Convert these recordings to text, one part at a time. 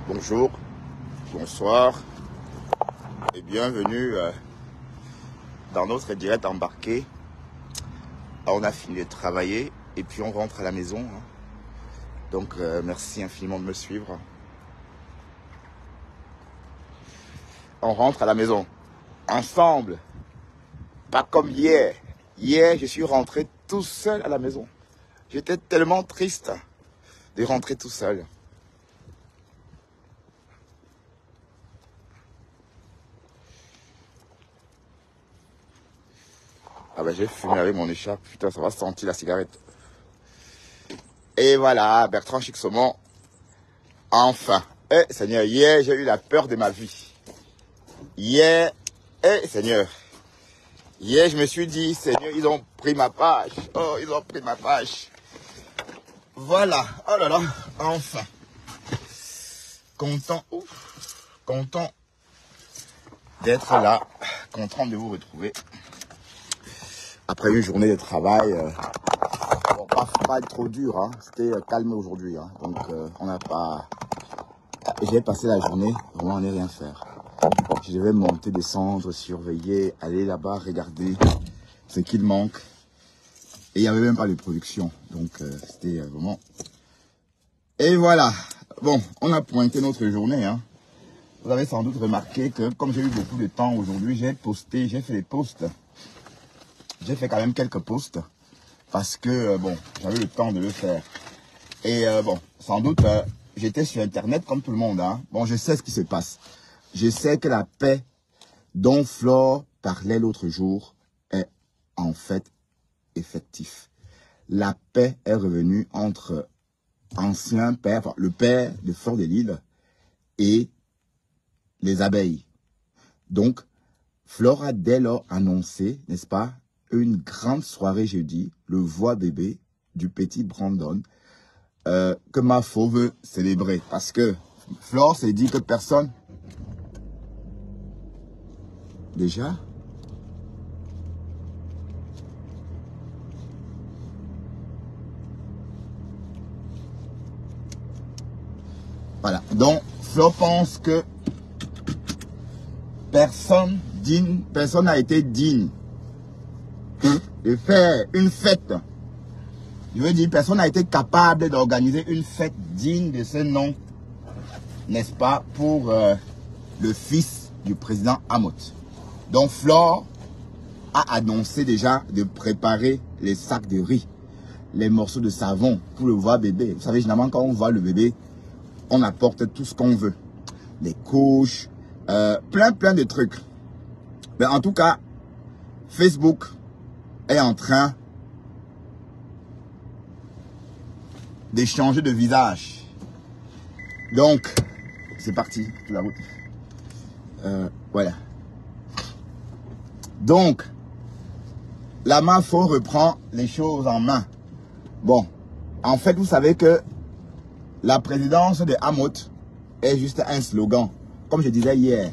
Bonjour, bonsoir et bienvenue dans notre direct embarqué. On a fini de travailler et puis on rentre à la maison. Donc merci infiniment de me suivre. On rentre à la maison ensemble, pas comme hier. Hier, je suis rentré tout seul à la maison. J'étais tellement triste de rentrer tout seul. Ah ben j'ai fumé avec mon écharpe, putain ça va sentir la cigarette. Et voilà, Bertrand Chixomon, enfin. Eh Seigneur, hier j'ai eu la peur de ma vie. Hier, Seigneur, hier je me suis dit, Seigneur, ils ont pris ma page. Oh, ils ont pris ma page. Voilà, oh là là, enfin. Content, content d'être là, content de vous retrouver. Après une journée de travail, bon, pas trop dur, hein. C'était calme aujourd'hui, hein. Donc on n'a pas... J'ai passé la journée, vraiment à ne rien faire. Je devais monter, descendre, surveiller, aller là-bas, regarder ce qu'il manque. Et il n'y avait même pas de production, donc c'était vraiment... Et voilà, bon, on a pointé notre journée, hein. Vous avez sans doute remarqué que comme j'ai eu beaucoup de temps aujourd'hui, j'ai fait des posts. J'ai fait quand même quelques posts parce que, bon, j'avais le temps de le faire. Et bon, sans doute, j'étais sur Internet comme tout le monde. Hein. Bon, je sais ce qui se passe. Je sais que la paix dont Flore parlait l'autre jour est en fait effective. La paix est revenue entre ancien père, enfin, le père de Fleur de Lille et les abeilles. Donc, Flore a dès lors annoncé, n'est-ce pas, une grande soirée jeudi, le voix bébé du petit Brandon, que Mafo veut célébrer. Parce que Flore s'est dit que personne... Déjà? Voilà. Donc, Flore pense que personne n'a été digne de faire une fête. Je veux dire, personne n'a été capable d'organiser une fête digne de ce nom, n'est-ce pas, pour le fils du président Amout. Donc Flore a annoncé déjà de préparer les sacs de riz, les morceaux de savon pour le voir bébé. Vous savez, généralement, quand on voit le bébé, on apporte tout ce qu'on veut. Les couches, plein de trucs. Mais en tout cas, Facebook est en train de changer de visage. Donc, c'est parti, la route. Voilà. Donc, la Mafo reprend les choses en main. Bon, en fait, vous savez que la présidence de Amout est juste un slogan. Comme je disais hier,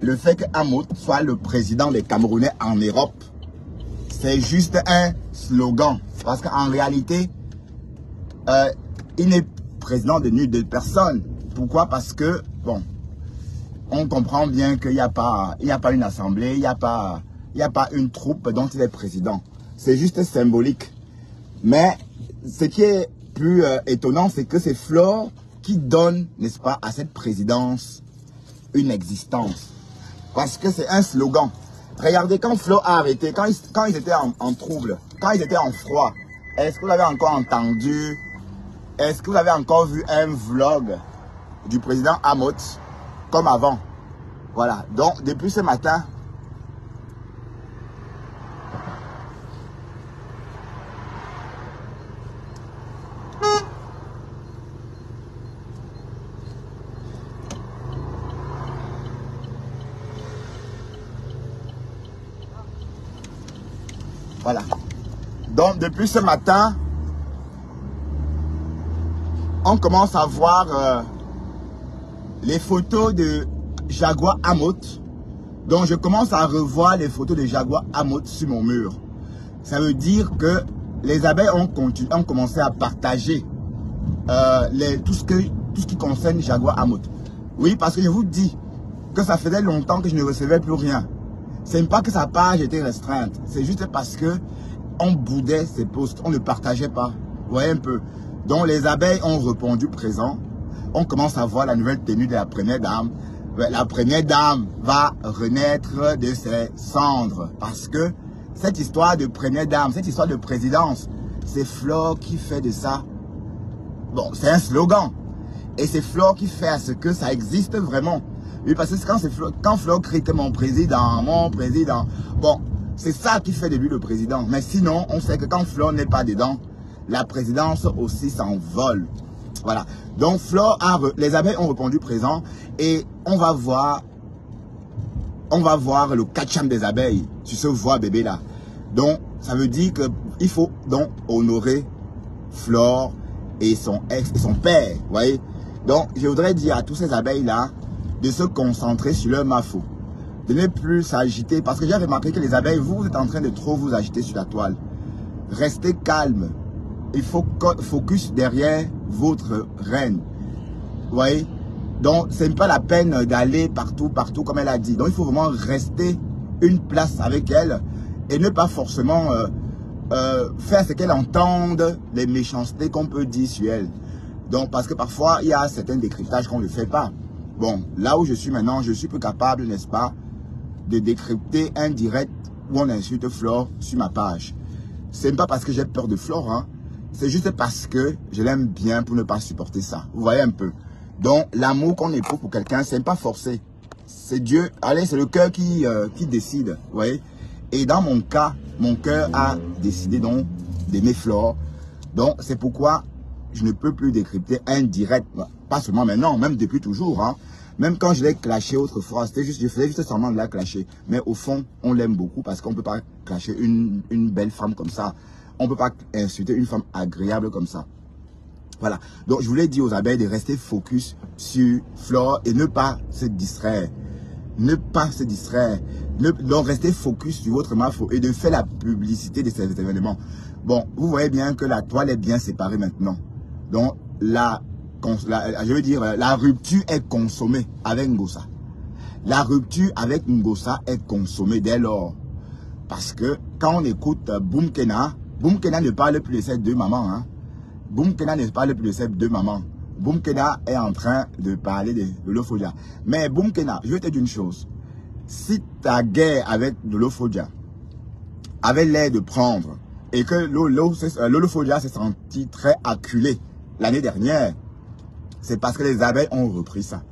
le fait que Amout soit le président des Camerounais en Europe, c'est juste un slogan. Parce qu'en réalité, il n'est président de nulle de personne. Pourquoi? Parce que, bon, on comprend bien qu'il n'y a pas une assemblée, il n'y a pas une troupe dont il est président. C'est juste symbolique. Mais ce qui est plus étonnant, c'est que c'est Flore qui donne, n'est-ce pas, à cette présidence une existence. Parce que c'est un slogan. Regardez, quand Flore a arrêté, quand ils étaient en trouble, quand ils étaient en froid, est-ce que vous avez encore entendu, est-ce que vous avez encore vu un vlog du président Amout comme avant? Voilà, donc depuis ce matin, voilà. Donc depuis ce matin, on commence à voir les photos de Jaguar Amout. Donc je commence à revoir les photos de Jaguar Amout sur mon mur. Ça veut dire que les abeilles ont commencé à partager tout tout ce qui concerne Jaguar Amot. Oui, parce que je vous dis que ça faisait longtemps que je ne recevais plus rien. Ce n'est pas que sa page était restreinte. C'est juste parce que on boudait ses posts. On ne partageait pas. Vous voyez un peu. Donc les abeilles ont répondu présent. On commence à voir la nouvelle tenue de la première dame. La première dame va renaître de ses cendres. Parce que cette histoire de première dame, cette histoire de présidence, c'est Flore qui fait de ça. Bon, c'est un slogan. Et c'est Flore qui fait à ce que ça existe vraiment. Oui, parce que quand Flore crie que mon président, bon, c'est ça qui fait de lui le président. Mais sinon, on sait que quand Flore n'est pas dedans, la présidence aussi s'envole. Voilà. Donc, les abeilles ont répondu présent et on va voir le catcham des abeilles sur ce voix bébé là. Donc, ça veut dire qu'il faut donc honorer Flore et son ex et son père. Vous voyez? Donc, je voudrais dire à tous ces abeilles là de se concentrer sur leur mafo. De ne plus s'agiter. Parce que j'ai remarqué que les abeilles, vous êtes en train de trop vous agiter sur la toile. Restez calme. Il faut focus derrière votre reine. Vous voyez? Donc, ce n'est pas la peine d'aller partout comme elle a dit. Donc, il faut vraiment rester une place avec elle et ne pas forcément faire ce qu'elle entende, les méchancetés qu'on peut dire sur elle. Donc, parce que parfois, il y a certains décryptages qu'on ne fait pas. Bon, là où je suis maintenant, je suis plus capable, n'est-ce pas, de décrypter un direct où on insulte Flore sur ma page. Ce n'est pas parce que j'ai peur de Flore, hein. C'est juste parce que je l'aime bien pour ne pas supporter ça. Vous voyez un peu. Donc, l'amour qu'on éprouve pour quelqu'un, c'est pas forcé. C'est Dieu. Allez, c'est le cœur qui décide. Vous voyez. Et dans mon cas, mon cœur a décidé donc d'aimer Flore. Donc, c'est pourquoi je ne peux plus décrypter un direct. Pas seulement maintenant, même depuis toujours. Hein. Même quand je l'ai clashé autrefois, c'était juste, je faisais juste semblant de la clasher. Mais au fond, on l'aime beaucoup parce qu'on ne peut pas clasher une belle femme comme ça. On ne peut pas insulter une femme agréable comme ça. Voilà. Donc, je voulais dire aux abeilles de rester focus sur Flore et ne pas se distraire. Ne pas se distraire. Donc, restez focus sur votre mafo et de faire la publicité de ces événements. Bon, vous voyez bien que la toile est bien séparée maintenant. Donc, je veux dire, la rupture est consommée avec Ngossa. La rupture avec Ngossa est consommée dès lors. Parce que quand on écoute Boumkena ne parle plus de ces deux mamans. Hein. Boumkena ne parle plus de ces deux mamans. Boumkena est en train de parler de Lolofodia. Mais Boumkena, je vais te dire une chose. Si ta guerre avec Lolofodia avait l'air de prendre et que Lolofodia s'est senti très acculé l'année dernière, c'est parce que les abeilles ont repris ça.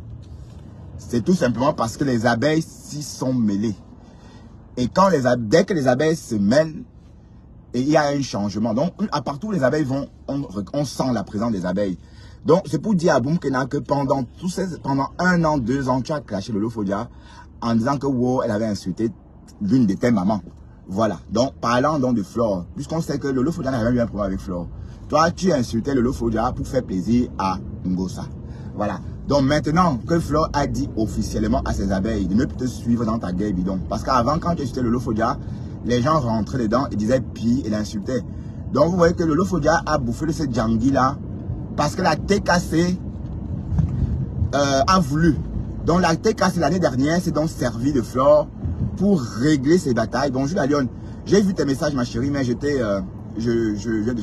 C'est tout simplement parce que les abeilles s'y sont mêlées. Et quand dès que les abeilles se mêlent, et il y a un changement. Donc, à partout où les abeilles vont, on sent la présence des abeilles. Donc, c'est pour dire à Boumkena que pendant 1 an, 2 ans, tu as clashé Lolofodia en disant que wow, elle avait insulté l'une de tes mamans. Voilà. Donc, parlant donc de Flore, puisqu'on sait que Lolofodia n'a jamais eu un problème avec Flore. Toi, tu insultais Lolofodia pour faire plaisir à Ngossa. Voilà. Donc, maintenant que Flore a dit officiellement à ses abeilles de ne plus te suivre dans ta guerre bidon. Parce qu'avant, quand tu insultais Lolofodia, les gens rentraient dedans et disaient pis et l'insultaient. Donc, vous voyez que Lolofodia a bouffé de ce Djangui-là parce que la TKC a voulu. Donc, la TKC l'année dernière s'est donc servi de Flore pour régler ses batailles. Bonjour la Lyon. J'ai vu tes messages, ma chérie, mais je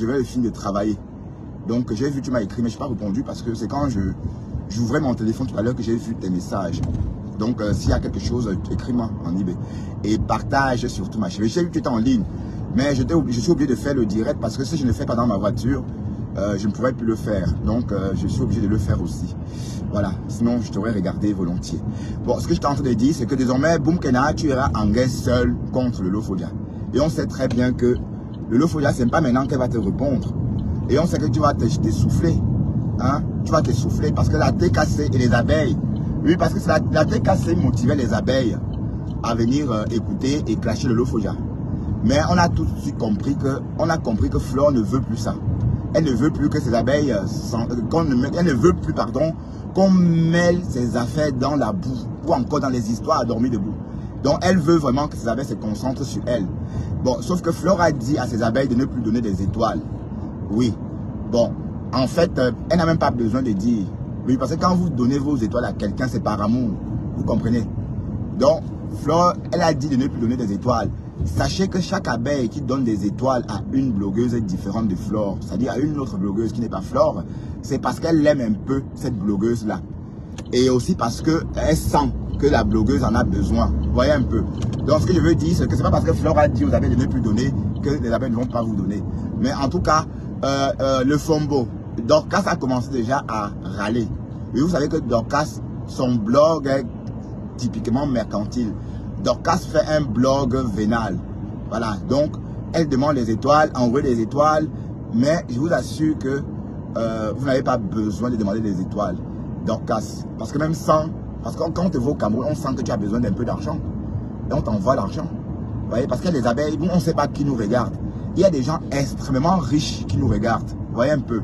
vais le finir de travailler. Donc, j'ai vu, tu m'as écrit, mais je n'ai pas répondu parce que c'est quand j'ouvrais mon téléphone tout à l'heure que j'ai vu tes messages. Donc, s'il y a quelque chose, écris-moi en eBay. Et partage surtout, ma chérie. J'ai vu que tu étais en ligne, mais je suis obligé de faire le direct parce que si je ne le fais pas dans ma voiture, je ne pourrais plus le faire. Donc, je suis obligé de le faire aussi. Voilà. Sinon, je t'aurais regardé volontiers. Bon, ce que je suis en train de dire, c'est que désormais, Boumkena, tu iras en guerre seul contre le Lolofodia. Et on sait très bien que le Lolofodia, ce n'est pas maintenant qu'elle va te répondre. Et on sait que tu vas t'essouffler. Hein? Tu vas t'essouffler parce que la TKC et les abeilles. Oui, parce que la TKC motivait les abeilles à venir écouter et clasher le Lolofodia. Mais on a tout de suite compris que Flore ne veut plus ça. Elle ne veut plus que ses abeilles, elle ne veut plus, pardon, qu'on mêle ses affaires dans la boue ou encore dans les histoires à dormir debout. Donc elle veut vraiment que ses abeilles se concentrent sur elle. Bon, sauf que Flore a dit à ses abeilles de ne plus donner des étoiles. Oui. Bon, en fait, elle n'a même pas besoin de dire. Oui, parce que quand vous donnez vos étoiles à quelqu'un, c'est par amour. Vous comprenez? Donc, Flore, elle a dit de ne plus donner des étoiles. Sachez que chaque abeille qui donne des étoiles à une blogueuse différente de Flore, c'est-à-dire à une autre blogueuse qui n'est pas Flore, c'est parce qu'elle aime un peu cette blogueuse-là. Et aussi parce qu'elle sent que la blogueuse en a besoin. Vous voyez un peu. Donc, ce que je veux dire, c'est que ce n'est pas parce que Flore a dit aux abeilles de ne plus donner que les abeilles ne vont pas vous donner. Mais en tout cas, le fombo, Dorcas a commencé déjà à râler. Et vous savez que Dorcas, son blog est typiquement mercantile. Dorcas fait un blog vénal. Voilà. Donc, elle demande des étoiles, envoie des étoiles. Mais je vous assure que vous n'avez pas besoin de demander des étoiles. Dorcas. Parce que même sans... Parce que quand on te voit au Cameroun, on sent que tu as besoin d'un peu d'argent. Et on t'envoie l'argent. Vous voyez, parce qu'il y a des abeilles, on ne sait pas qui nous regarde. Il y a des gens extrêmement riches qui nous regardent. Vous voyez un peu.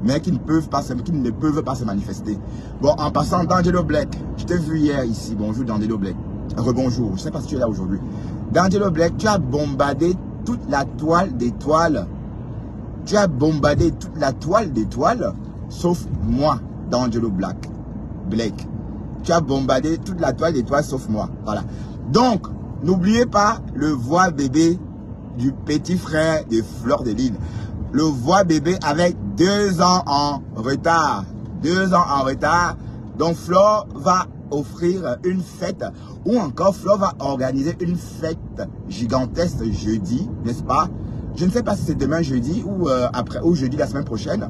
Mais qui ne peuvent pas se manifester. Bon, en passant, D'Angelo Black. Je t'ai vu hier ici. Bonjour, D'Angelo Black. Rebonjour. Je ne sais pas si tu es là aujourd'hui. D'Angelo Black, tu as bombardé toute la toile d'étoiles. Tu as bombardé toute la toile d'étoiles, sauf moi, D'Angelo Black. Tu as bombardé toute la toile d'étoiles, sauf moi. Voilà. Donc, n'oubliez pas le voix bébé du petit frère de Fleur de Lille. Le voix bébé avec 2 ans en retard. 2 ans en retard. Donc, Flore va offrir une fête. Ou encore, Flore va organiser une fête gigantesque jeudi, n'est-ce pas? Je ne sais pas si c'est demain jeudi ou après ou jeudi la semaine prochaine.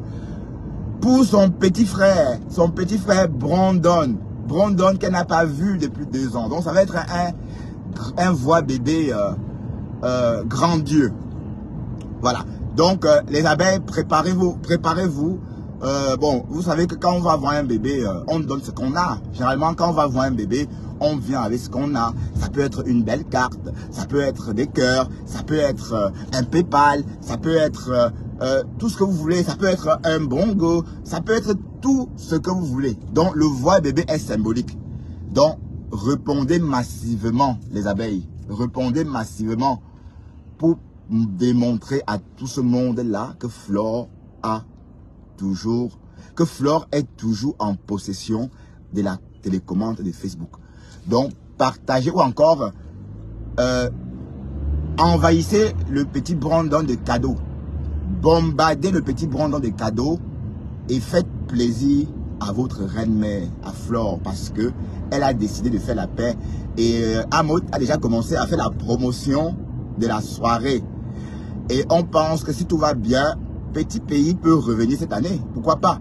Pour son petit frère Brandon. Brandon qu'elle n'a pas vu depuis 2 ans. Donc, ça va être un voix bébé grandiose. Voilà. Donc, les abeilles, préparez-vous. Bon, vous savez que quand on va voir un bébé, on donne ce qu'on a. Généralement, quand on va voir un bébé, on vient avec ce qu'on a. Ça peut être une belle carte, ça peut être des cœurs, ça peut être un PayPal, ça peut être tout ce que vous voulez. Ça peut être un bongo, ça peut être tout ce que vous voulez. Donc, le voix bébé est symbolique. Donc, répondez massivement, les abeilles. Répondez massivement pour démontrer à tout ce monde-là que Flore est toujours en possession de la télécommande de Facebook. Donc, partagez ou encore envahissez le petit Brandon de cadeaux. Bombardez le petit Brandon de cadeaux et faites plaisir à votre reine-mère, à Flore, parce que elle a décidé de faire la paix. Et Amod a déjà commencé à faire la promotion de la soirée. Et on pense que si tout va bien, Petit Pays peut revenir cette année. Pourquoi pas?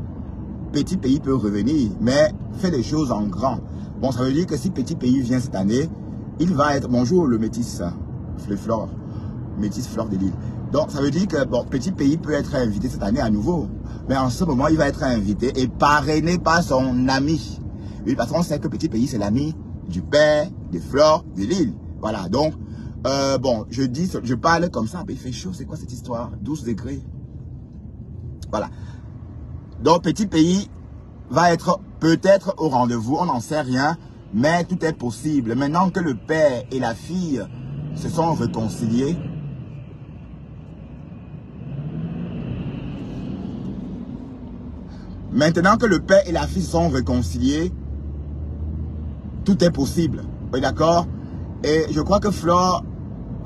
Petit Pays peut revenir, mais fait les choses en grand. Bon, ça veut dire que si Petit Pays vient cette année, il va être... Bonjour le métis, Flore. Métis Fleur de Lille. Donc, ça veut dire que bon, Petit Pays peut être invité cette année à nouveau. Mais en ce moment, il va être invité et parrainé par son ami. Oui, parce qu'on sait que Petit Pays, c'est l'ami du père de Fleur de Lille. Voilà, donc... bon, je parle comme ça, mais il fait chaud, c'est quoi cette histoire? 12 degrés. Voilà. Donc, Petit Pays va être peut-être au rendez-vous, on n'en sait rien, mais tout est possible. Maintenant que le père et la fille se sont réconciliés, tout est possible. Oui, d'accord? Et je crois que Flore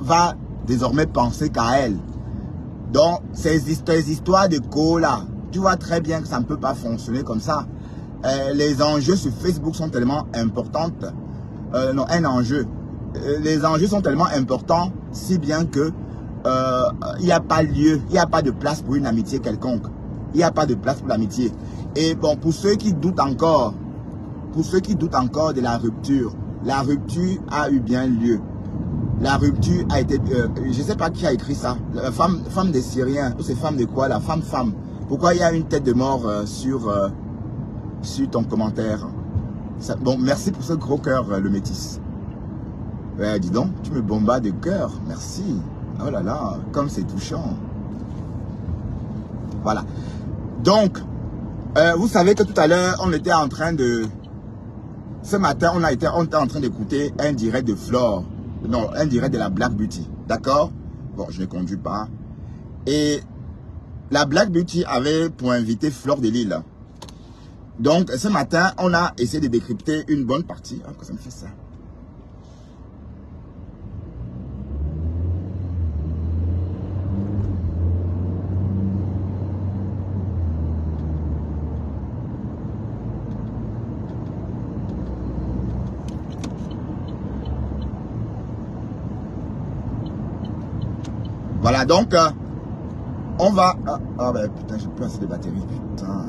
va désormais penser qu'à elle. Donc, ces histoires de cola, tu vois très bien que ça ne peut pas fonctionner comme ça. Les enjeux sur Facebook sont tellement importants. Les enjeux sont tellement importants, si bien que il n'y a pas lieu, il n'y a pas de place pour une amitié quelconque. Il n'y a pas de place pour l'amitié. Et bon, pour ceux qui doutent encore de la rupture a eu bien lieu. La rupture a été... je ne sais pas qui a écrit ça. Femme des Syriens. Ou c'est femme de quoi là? Femme. Pourquoi il y a une tête de mort sur ton commentaire? Bon, merci pour ce gros cœur, le métis. Ouais, dis donc, tu me bombardes de cœur. Merci. Oh là là, comme c'est touchant. Voilà. Donc, vous savez que tout à l'heure, on était en train de... Ce matin, on était en train d'écouter un direct de Flore. Non, un direct de la Black Beauty. D'accord? Bon, je ne conduis pas. Et la Black Beauty avait pour invité Fleur de Lille. Donc, ce matin, on a essayé de décrypter une bonne partie. Ah, pourquoi ça me fait ça? Voilà, donc, on va... Ah, ben putain, j'ai plus assez de batterie. Putain.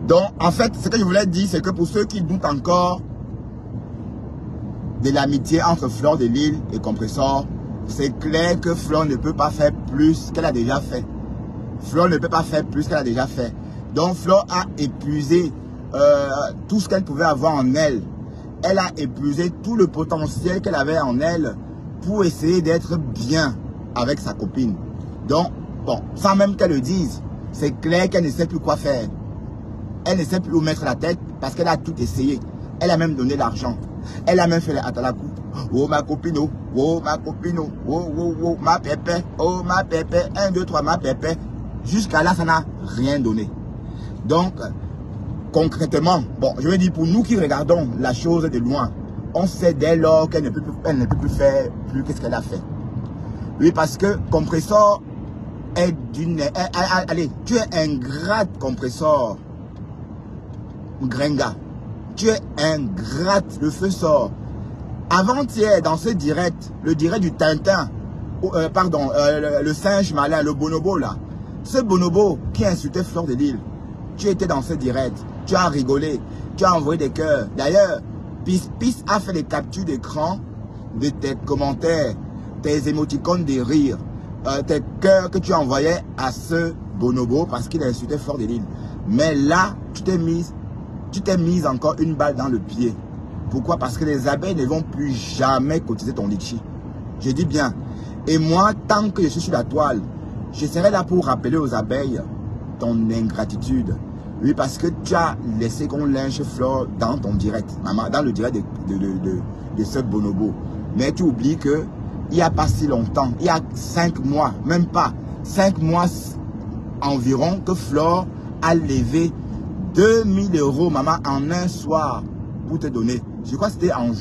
Donc, en fait, ce que je voulais dire, c'est que pour ceux qui doutent encore de l'amitié entre Fleur de Lille et Compressor, c'est clair que Fleur ne peut pas faire plus qu'elle a déjà fait. Fleur ne peut pas faire plus qu'elle a déjà fait. Donc, Fleur a épuisé tout ce qu'elle pouvait avoir en elle. Elle a épuisé tout le potentiel qu'elle avait en elle pour essayer d'être bien avec sa copine. Donc, bon, sans même qu'elle le dise, c'est clair qu'elle ne sait plus quoi faire. Elle ne sait plus où mettre la tête parce qu'elle a tout essayé. Elle a même donné l'argent. Elle a même fait les atalakou. Oh ma copine, oh ma copine, oh ma pépé, oh ma pépé, 1, 2, 3, ma pépé. Jusqu'à là, ça n'a rien donné. Donc, concrètement, bon, je veux dire, pour nous qui regardons la chose de loin, on sait dès lors qu'elle ne peut plus faire plus que ce qu'elle a fait. Oui, parce que Compressor est d'une... Allez, tu es ingrate, Compressor. Gringa. Tu es ingrate, le feu sort. Avant-hier, dans ce direct, le direct du Tintin, le singe malin, le bonobo là, ce bonobo qui insultait Fleur de Lille, tu étais dans ce direct, tu as rigolé, tu as envoyé des cœurs. D'ailleurs, Pis a fait des captures d'écran de tes commentaires, tes émoticônes de rire, tes cœurs que tu envoyais à ce bonobo parce qu'il a insulté Fleur de Lille. Mais là, tu t'es mise encore une balle dans le pied. Pourquoi? Parce que les abeilles ne vont plus jamais cotiser ton litchi. Je dis bien. Et moi, tant que je suis sur la toile, je serai là pour rappeler aux abeilles ton ingratitude. Oui, parce que tu as laissé qu'on lynche Fleur dans ton direct, maman, dans le direct de ce bonobo. Mais tu oublies que il n'y a pas si longtemps, il y a 5 mois, même pas, 5 mois environ, que Fleur a levé 2000 €, maman, en un soir pour te donner. Je crois que c'était en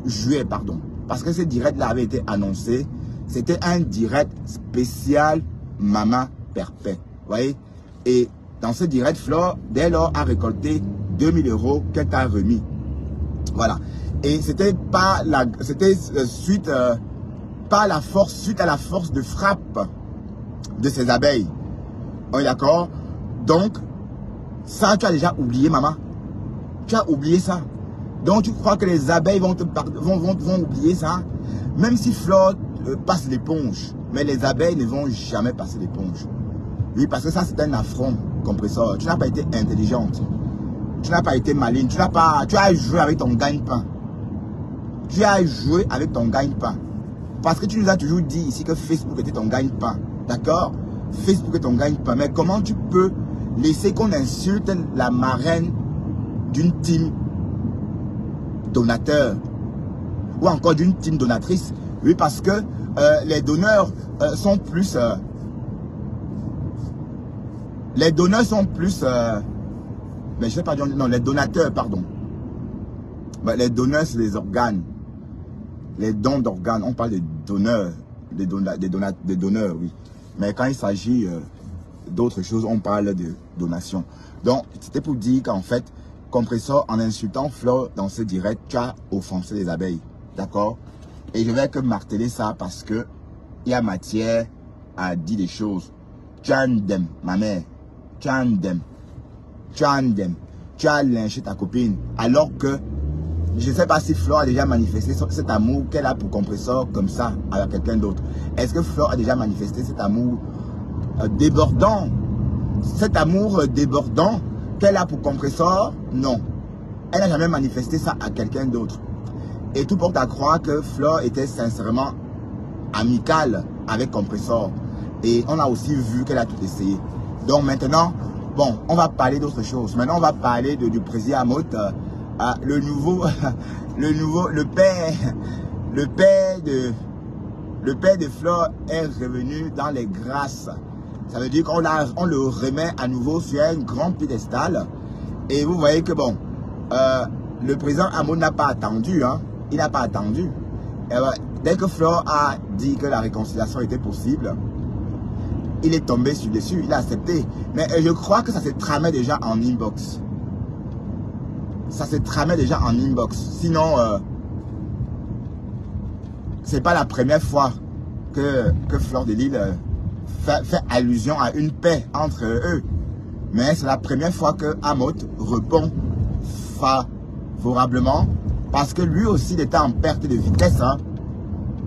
juillet, pardon. Parce que ce direct-là avait été annoncé. C'était un direct spécial Maman Perpète. Vous voyez? Et dans ce direct, Fleur, dès lors, a récolté 2000 € qu'elle t'a remis. Voilà. Et c'était pas la... C'était suite à la force de frappe de ces abeilles. On est d'accord? Donc, ça, tu as déjà oublié, maman. Tu as oublié ça. Donc, tu crois que les abeilles vont oublier ça? Même si Fleur passe l'éponge. Mais les abeilles ne vont jamais passer l'éponge. Oui, parce que ça, c'est un affront, Compressor. Tu n'as pas été intelligente. Tu n'as pas été maligne. Tu as joué avec ton gagne-pain. Tu as joué avec ton gagne-pain. Parce que tu nous as toujours dit ici que Facebook était ton gagne-pain. D'accord? Facebook est ton gagne-pain. Mais comment tu peux laisser qu'on insulte la marraine d'une team donateur ou encore d'une team donatrice? Oui, parce que les donneurs sont plus... les donneurs sont plus... mais je sais pas, non, les donateurs, pardon. Mais les donneurs, c'est les organes. Les dons d'organes, on parle des donneurs, des donneurs, oui. Mais quand il s'agit d'autres choses, on parle de donation. Donc, c'était pour dire qu'en fait, Compressor, en insultant Fleur dans ce direct, tu as offensé les abeilles. D'accord? Et je vais que marteler ça parce que il y a matière à dire des choses. Tu as un dem, ma mère. Tu as un dem. Tu as un dem. Tu as lynché ta copine. Alors que je ne sais pas si Fleur a déjà manifesté cet amour qu'elle a pour Compressor comme ça avec quelqu'un d'autre. Est-ce que Fleur a déjà manifesté cet amour débordant? Cet amour débordant qu'elle a pour Compressor? Non. Elle n'a jamais manifesté ça à quelqu'un d'autre. Et tout porte à croire que Fleur était sincèrement amicale avec Compressor. Et on a aussi vu qu'elle a tout essayé. Donc maintenant, bon, on va parler d'autre chose. Maintenant, on va parler du président Amote. Le père de Fleur est revenu dans les grâces Ça veut dire on le remet à nouveau sur un grand piédestal. Et vous voyez que bon, le président Hamot n'a pas attendu, hein. Il n'a pas attendu. Et dès que Flore a dit que la réconciliation était possible, il est tombé sur dessus, il a accepté. Mais je crois que ça s'est tramé déjà en inbox. Ça s'est tramé déjà en inbox. Sinon, c'est pas la première fois que Fleur de Lille fait allusion à une paix entre eux. Mais c'est la première fois que Hamot répond favorablement. Parce que lui aussi, il était en perte de vitesse. Hein.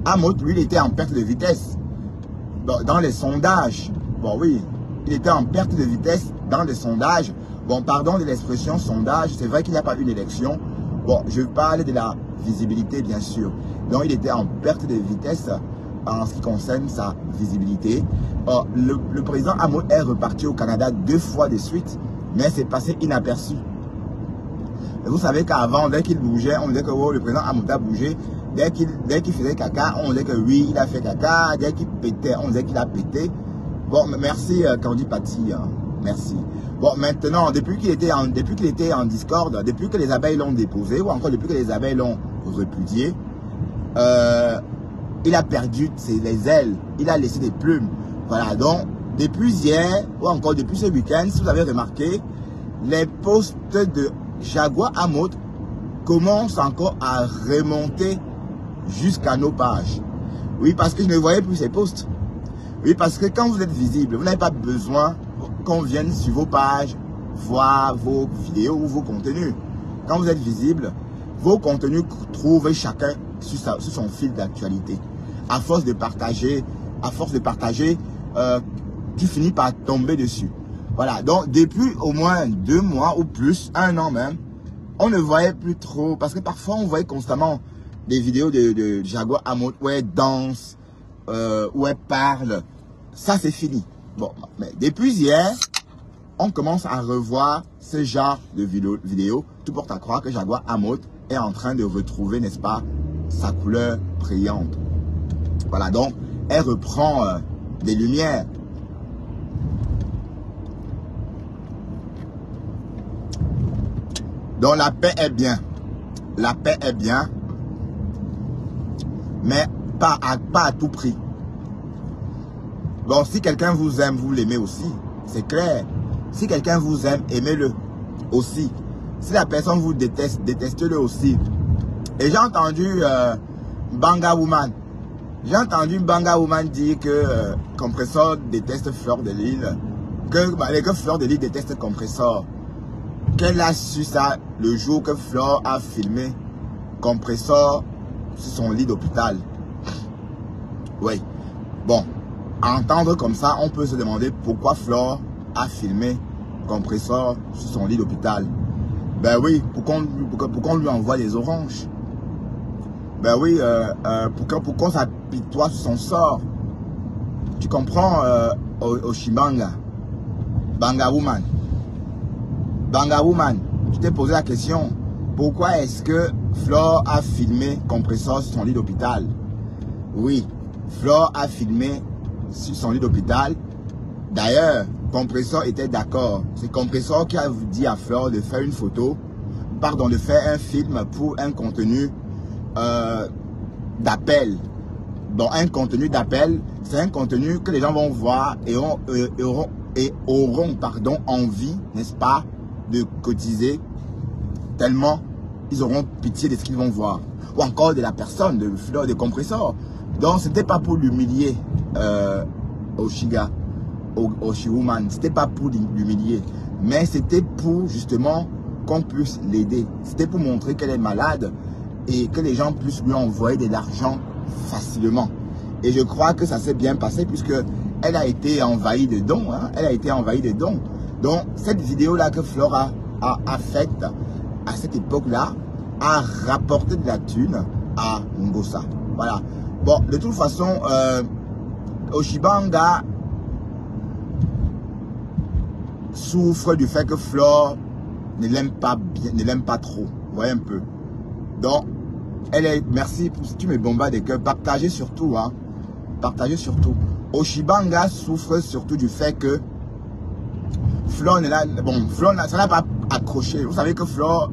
Hamot, lui, il était en perte de vitesse. Dans les sondages. Bon, oui, il était en perte de vitesse dans les sondages. Bon, pardon de l'expression sondage. C'est vrai qu'il n'y a pas eu d'élection. Bon, je parle de la visibilité, bien sûr. Donc, il était en perte de vitesse en ce qui concerne sa visibilité. Le président Hamot est reparti au Canada 2 fois de suite, mais c'est passé inaperçu. Et vous savez qu'avant, dès qu'il bougeait, on disait que oh, le président Hamot a bougé. Dès qu'il faisait caca, on disait que oui, il a fait caca. Dès qu'il pétait, on disait qu'il a pété. Bon, merci Candy Paty, hein. Merci. Bon, maintenant, depuis qu'il était en Discord, depuis que les abeilles l'ont déposé, ou encore depuis que les abeilles l'ont repudié, il a perdu les ailes, il a laissé des plumes. Voilà, donc, depuis hier, ou encore depuis ce week-end, si vous avez remarqué, les posts de Jaguar Hamot commencent encore à remonter jusqu'à nos pages. Oui, parce que je ne voyais plus ces posts. Oui, parce que quand vous êtes visible, vous n'avez pas besoin qu'on vienne sur vos pages voir vos vidéos ou vos contenus. Quand vous êtes visible, vos contenus trouvent chacun sur son fil d'actualité. À force de partager, tu finis par tomber dessus. Voilà, donc depuis au moins 2 mois ou plus, 1 an même, on ne voyait plus trop, parce que parfois on voyait constamment des vidéos de Jaguar Hamot où elle danse, où elle parle. Ça c'est fini. Bon, mais depuis hier, on commence à revoir ce genre de vidéos. Tout porte à croire que Jaguar Hamot est en train de retrouver, n'est-ce pas, sa couleur brillante. Voilà, donc elle reprend des lumières. Donc la paix est bien. La paix est bien. Mais pas à tout prix. Bon, si quelqu'un vous aime, vous l'aimez aussi. C'est clair. Si quelqu'un vous aime, aimez-le aussi. Si la personne vous déteste, détestez-le aussi. Et j'ai entendu Banga Woman. J'ai entendu Banga Woman dire que Compressor déteste Fleur de Lille. Que Fleur de Lille déteste Compressor. Qu'elle a su ça le jour que Fleur a filmé Compressor sur son lit d'hôpital. Oui. Bon. À entendre comme ça, on peut se demander pourquoi Fleur a filmé Compressor sur son lit d'hôpital. Ben oui, pour qu'on lui envoie des oranges. Ben oui, pour qu'on s'apitoie sur son sort. Tu comprends, Oshibanga, Banga Woman. Banga Woman, tu t'es posé la question, pourquoi est-ce que Flore a filmé Compressor sur son lit d'hôpital? Oui, Flore a filmé sur son lit d'hôpital. D'ailleurs, Compressor était d'accord. C'est Compressor qui a dit à Flore de faire une photo, pardon, de faire un film pour un contenu d'appel. Donc un contenu d'appel, c'est un contenu que les gens vont voir et auront pardon, envie, n'est-ce pas, de cotiser tellement ils auront pitié de ce qu'ils vont voir. Ou encore de la personne, de Fleur de Compressor. Donc c'était pas pour l'humilier, Oshiwoman, c'était pas pour l'humilier, mais c'était pour justement qu'on puisse l'aider. C'était pour montrer qu'elle est malade et que les gens puissent lui envoyer de l'argent facilement. Et je crois que ça s'est bien passé puisque elle a été envahie de dons. Hein, elle a été envahie de dons. Donc cette vidéo-là que Flora a faite à cette époque-là a rapporté de la thune à Ngossa. Voilà. Bon, de toute façon, Oshibanga souffre du fait que Flore ne l'aime pas bien, ne l'aime pas trop. Vous voyez un peu. Donc, elle est, merci pour si tu me bombardes des cœurs. Partagez surtout, hein. Partagez surtout. Oshibanga souffre surtout du fait que Flore n'est là. Bon, Flore, ça n'a pas accroché. Vous savez que Flore,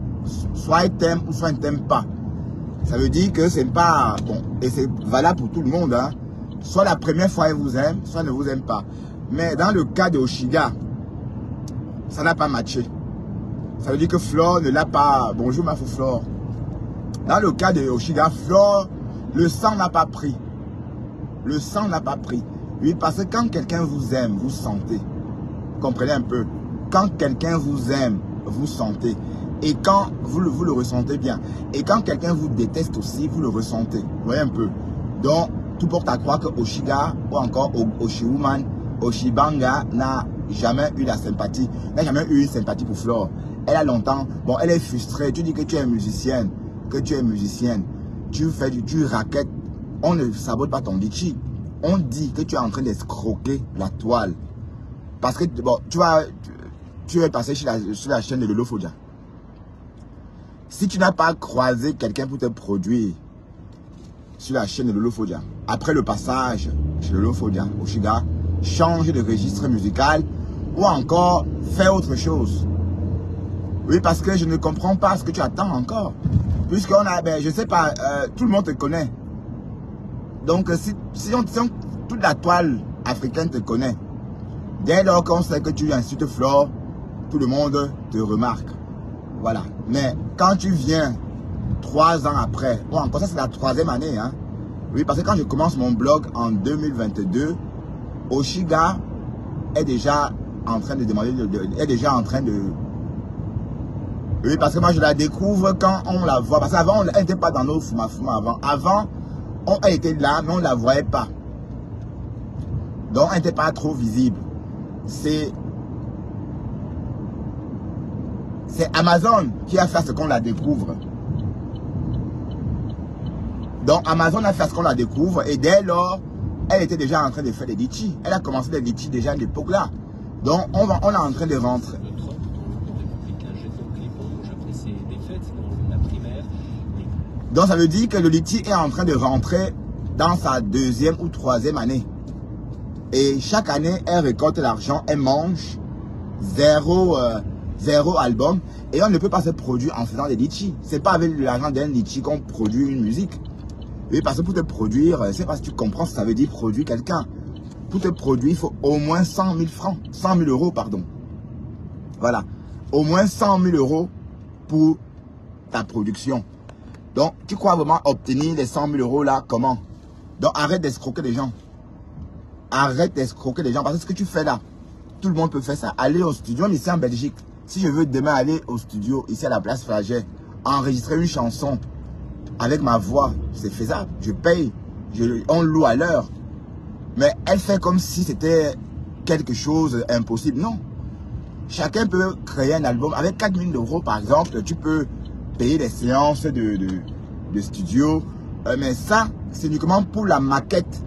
soit elle t'aime ou soit elle ne t'aime pas. Ça veut dire que c'est pas bon. Et c'est valable pour tout le monde. Hein. Soit la première fois elle vous aime, soit elle ne vous aime pas. Mais dans le cas de Oshiga, ça n'a pas matché. Ça veut dire que Flore ne l'a pas. Bonjour ma fou Flore. Dans le cas de Oshiga, Flore, le sang n'a pas pris. Le sang n'a pas pris. Oui, parce que quand quelqu'un vous aime, vous sentez. Comprenez un peu. Quand quelqu'un vous aime, vous sentez. Et quand vous le ressentez bien. Et quand quelqu'un vous déteste aussi, vous le ressentez. Vous voyez un peu. Donc, tout porte à croire que Oshiga ou encore Oshiwoman, Oshibanga n'a jamais eu la sympathie. N'a jamais eu une sympathie pour Flore. Elle a longtemps. Bon, elle est frustrée. Tu dis que tu es musicienne. Que tu es musicienne. Tu raquettes. On ne sabote pas ton litchi. On dit que tu es en train d'escroquer la toile. Parce que, bon, tu es passé sur la chaîne de Lolo Fodia. Si tu n'as pas croisé quelqu'un pour te produire sur la chaîne de Lolo Fodia, après le passage chez Lolo Fodia, Oshiga, change de registre musical ou encore faire autre chose. Oui, parce que je ne comprends pas ce que tu attends encore. Puisqu'on a, ben, je sais pas, tout le monde te connaît. Donc, si toute la toile africaine te connaît, dès lors qu'on sait que tu insultes Flore, tout le monde te remarque. Voilà. Mais quand tu viens 3 ans après, bon, encore ça c'est la 3e année, hein. Oui, parce que quand je commence mon blog en 2022, Oshiga est déjà en train de demander, est déjà en train de... Oui, parce que moi je la découvre quand on la voit. Parce qu'avant, elle n'était pas dans nos Fuma avant. Avant, elle était là, mais on ne la voyait pas. Donc, elle n'était pas trop visible. C'est Amazon qui a fait ce qu'on la découvre. Donc, Amazon a fait ce qu'on la découvre. Et dès lors, elle était déjà en train de faire des litchis. Elle a commencé les litchis déjà à l'époque là. Donc, on est en train de rentrer. Donc, ça veut dire que le litchi est en train de rentrer dans sa 2e ou 3e année. Et chaque année, elle récolte l'argent, elle mange zéro album. Et on ne peut pas se produire en faisant des litchis. C'est pas avec l'argent d'un litchi qu'on produit une musique. Oui, parce que pour te produire, c'est parce que tu comprends ce que ça veut dire produire quelqu'un. Pour te produire, il faut au moins 100 000 francs. 100 000 euros, pardon. Voilà. Au moins 100 000 euros pour ta production. Donc, tu crois vraiment obtenir les 100 000 euros là, comment? Donc, arrête d'escroquer les gens. Arrête d'escroquer les gens. Parce que ce que tu fais là, tout le monde peut faire ça. Aller au studio, mais ici en Belgique. Si je veux demain aller au studio, ici à la place Flagey, enregistrer une chanson avec ma voix, c'est faisable. Je paye. On loue à l'heure. Mais elle fait comme si c'était quelque chose d'impossible. Non. Chacun peut créer un album. Avec 4 000 euros, par exemple, tu peux payer des séances de studio. Mais ça, c'est uniquement pour la maquette.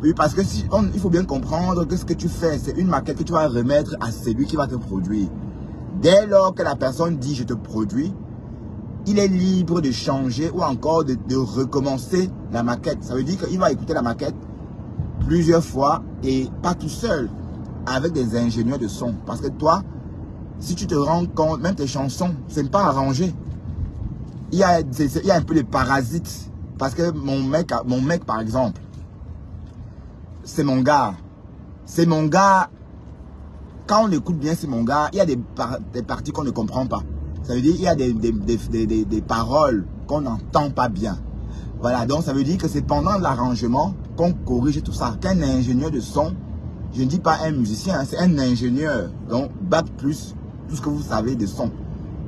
Oui, parce que il faut bien comprendre que ce que tu fais, c'est une maquette que tu vas remettre à celui qui va te produire. Dès lors que la personne dit « je te produis », il est libre de changer ou encore de recommencer la maquette. Ça veut dire qu'il va écouter la maquette plusieurs fois et pas tout seul, avec des ingénieurs de son. Parce que toi, si tu te rends compte, même tes chansons, ce n'est pas arrangé. Il y a un peu de parasites. Parce que mon mec par exemple, c'est mon gars. C'est mon gars. Quand on écoute bien, c'est mon gars. Il y a des parties qu'on ne comprend pas. Ça veut dire qu'il y a des paroles qu'on n'entend pas bien. Voilà, donc ça veut dire que c'est pendant l'arrangement qu'on corrige tout ça. Qu'un ingénieur de son, je ne dis pas un musicien, hein, c'est un ingénieur. Donc, bac plus tout ce que vous savez de son.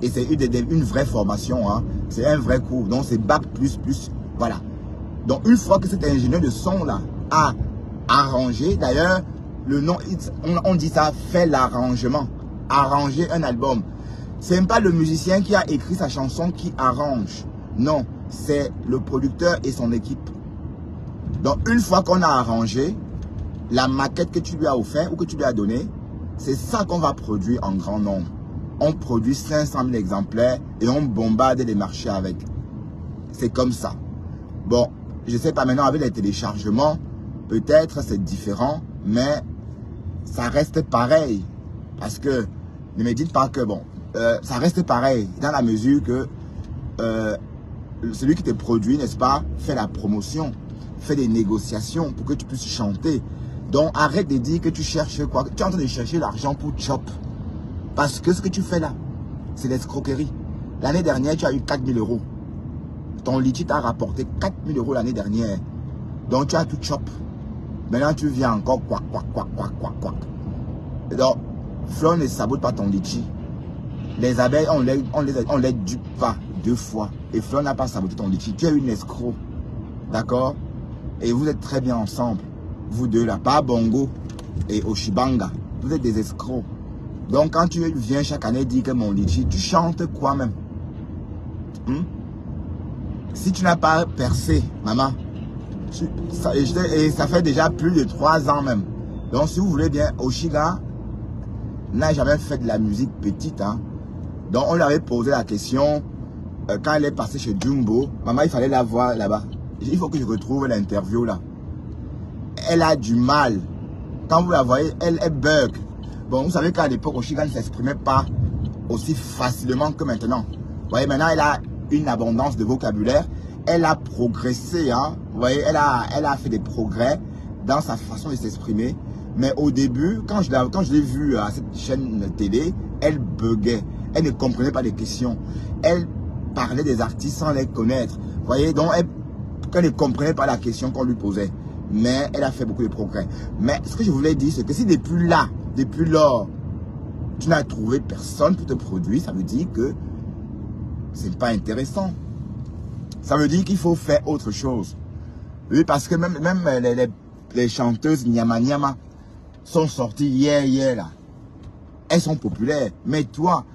Et c'est une vraie formation. Hein. C'est un vrai cours. Donc, c'est bac plus. Voilà. Donc, une fois que cet ingénieur de son là a arrangé, d'ailleurs, le nom, on dit ça, fait l'arrangement. Arranger un album. Ce n'est pas le musicien qui a écrit sa chanson qui arrange. Non, c'est le producteur et son équipe. Donc, une fois qu'on a arrangé, la maquette que tu lui as offert ou que tu lui as donné, c'est ça qu'on va produire en grand nombre. On produit 500 000 exemplaires et on bombarde les marchés avec. C'est comme ça. Bon, je ne sais pas maintenant avec les téléchargements, Peut-être c'est différent, mais ça reste pareil. Parce que, ne me dites pas que, bon, ça reste pareil, dans la mesure que celui qui te produit, n'est-ce pas, fait la promotion, fait des négociations pour que tu puisses chanter. Donc, arrête de dire que tu cherches quoi. Tu es en train de chercher l'argent pour chop. Parce que ce que tu fais là, c'est l'escroquerie. L'année dernière, tu as eu 4 000 euros. Ton litchi t'a rapporté 4 000 euros l'année dernière. Donc, tu as tout chop. Maintenant, tu viens encore quoi. Et donc, Flo ne sabote pas ton litchi. Les abeilles, on les dupe pas 2 fois. Et Flo n'a pas saboté ton litchi. Tu es une escroc. D'accord? Et vous êtes très bien ensemble. Vous deux là, pas Bongo et Oshibanga. Vous êtes des escrocs. Donc quand tu viens chaque année dire que mon litchi, tu chantes quoi même? Si tu n'as pas percé, maman, et ça fait déjà plus de 3 ans même. Donc si vous voulez bien, Oshiga n'a jamais fait de la musique petite. Hein. Donc on lui avait posé la question quand elle est passée chez Jumbo. Maman, il fallait la voir là-bas. Il faut que je retrouve l'interview là. Elle a du mal. Quand vous la voyez, elle bug. Bon, vous savez qu'à l'époque, Oshiga ne s'exprimait pas aussi facilement que maintenant. Vous voyez, maintenant, elle a une abondance de vocabulaire. Elle a progressé. Hein. Vous voyez, elle a fait des progrès dans sa façon de s'exprimer. Mais au début, quand je l'ai vue à cette chaîne télé, elle buguait. Elle ne comprenait pas les questions. Elle parlait des artistes sans les connaître. Vous voyez, donc elle ne comprenait pas la question qu'on lui posait. Mais elle a fait beaucoup de progrès. Mais ce que je voulais dire, c'est que si depuis lors, tu n'as trouvé personne pour te produire, ça veut dire que c'est pas intéressant. Ça veut dire qu'il faut faire autre chose. Oui, parce que même les chanteuses Nyama Nyama sont sorties hier là. Elles sont populaires. Mais toi,